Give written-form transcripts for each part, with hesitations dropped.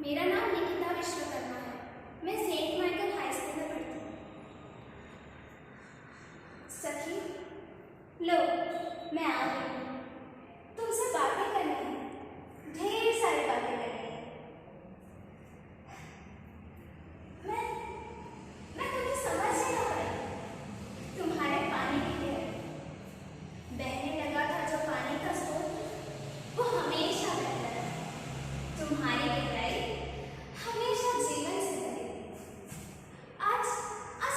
मेरा नाम निकिता विश्वकर्मा है। मैं सेंट माइकल हाई स्कूल में पढ़ती हूँ। सखी, लो, मैं आ गई हूँ। तुमसे बातें करनी है, ढेर सारी बातें करनी है। मैं तुम्हें समझ नहीं आ रही। तुम्हारे पानी की तरह बहने लगा था जो पानी का स्रोत, वो हमेशा बहता रहा। तुम्हारी गहराई हमेशा जीवन से भरी। आज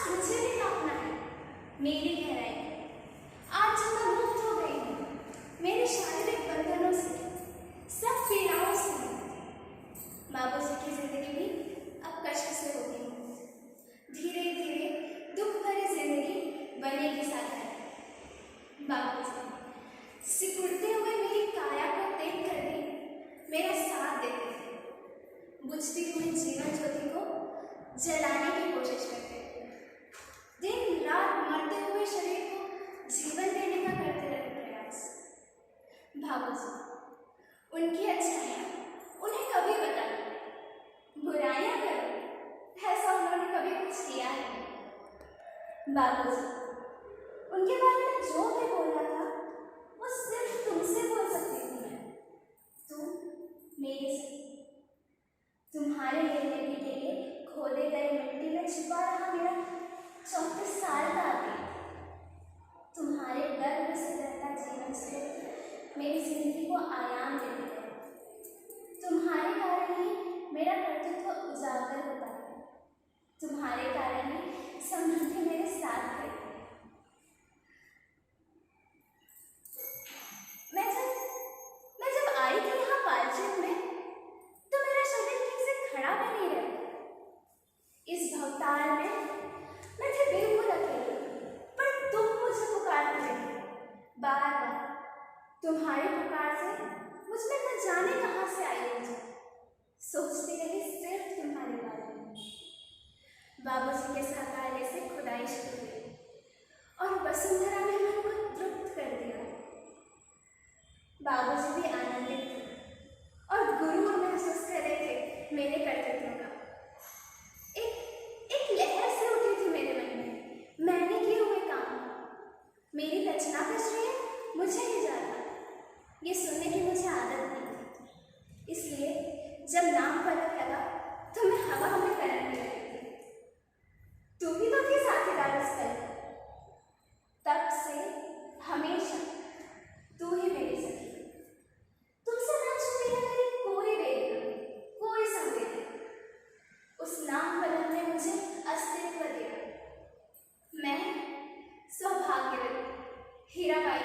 मुझे भी कांपना है। मेरी गहराई आज जब मैं मुक्त हो गई हूँ, मेरे शारीरिक बंधनों से, सब पीड़ाओं से। बाबूजी की जिंदगी भी अब कष्ट से होगी। धीरे धीरे दुख भरी जिंदगी बनेगी साकार। बाबूजी सिकुड़ते हुए मेरी काया को देख कर भी मेरा साथ देते थे। बुझती हुई जीवन ज्योति को जलाने की कोशिश करते थे। दिन रात मरते हुए शरीर को जीवन देने का करते रहे प्रयास। बाबूजी, उनकी अच्छाइयाँ उन्हें कभी पता नहीं, बुराइयाँ करो ऐसा उन्होंने कभी कुछ किया नहीं। बाबूजी, उनके बारे में जो भी बोलना था वो सिर्फ तुमसे बोल सकती थी मैं। तुम मेरे से, तुम्हारे लेने पीने के खोदे गए मिट्टी में छिपा रहा मेरा 34 साल का अतीत। तुम्हारे गर्भ से रहता जीवन स्रोत मेरी जिंदगी को आयाम देते गए। तुम्हारे कारण ही मेरा कर्तृत्व उजागर होता है। तुम्हारे कारण ही समृद्धि मेरे साथ है। मैं जब आई थी यहाँ बालचित में, तो मेरा शरीर ठीक से खड़ा भी नहीं रहा। इस भवताल में मैं थी बिल्कुल अकेली, पर तुम मुझे पुकारते रहे बार बार। तुम्हारी पुकार से मुझ में न जाने कहाँ से आई मुझे, सोचती रही सिर्फ तुम्हारे बारे में। बाबूजी के सहकार्य से खुदाई शुरू हुई और वसुंधरा ने मन को तृप्त कर दिया। बाबूजी भी आनंदित थे और गुरु महसूस कर रहे थे मेरे कर्तव्यों का। एक लहर से उठी थी मेरे मन में। मैंने किए हुए काम, मेरी रचना का श्रेय मुझे ही जाता। ये सुनने की मुझे आदत नहीं थी, इसलिए जब नाम पलक लगा तो मैं हवा में करने लगी थी। तू भी तो थी साथीदार उस पल। तब से हमेशा तू ही मेरी सखी। तुमसे न छुपी है मेरी कोई वेदना, कोई संवेदना। उस नाम फलक ने मुझे अस्तित्व दिया। मैं सौभाग्यवती हीराबाई।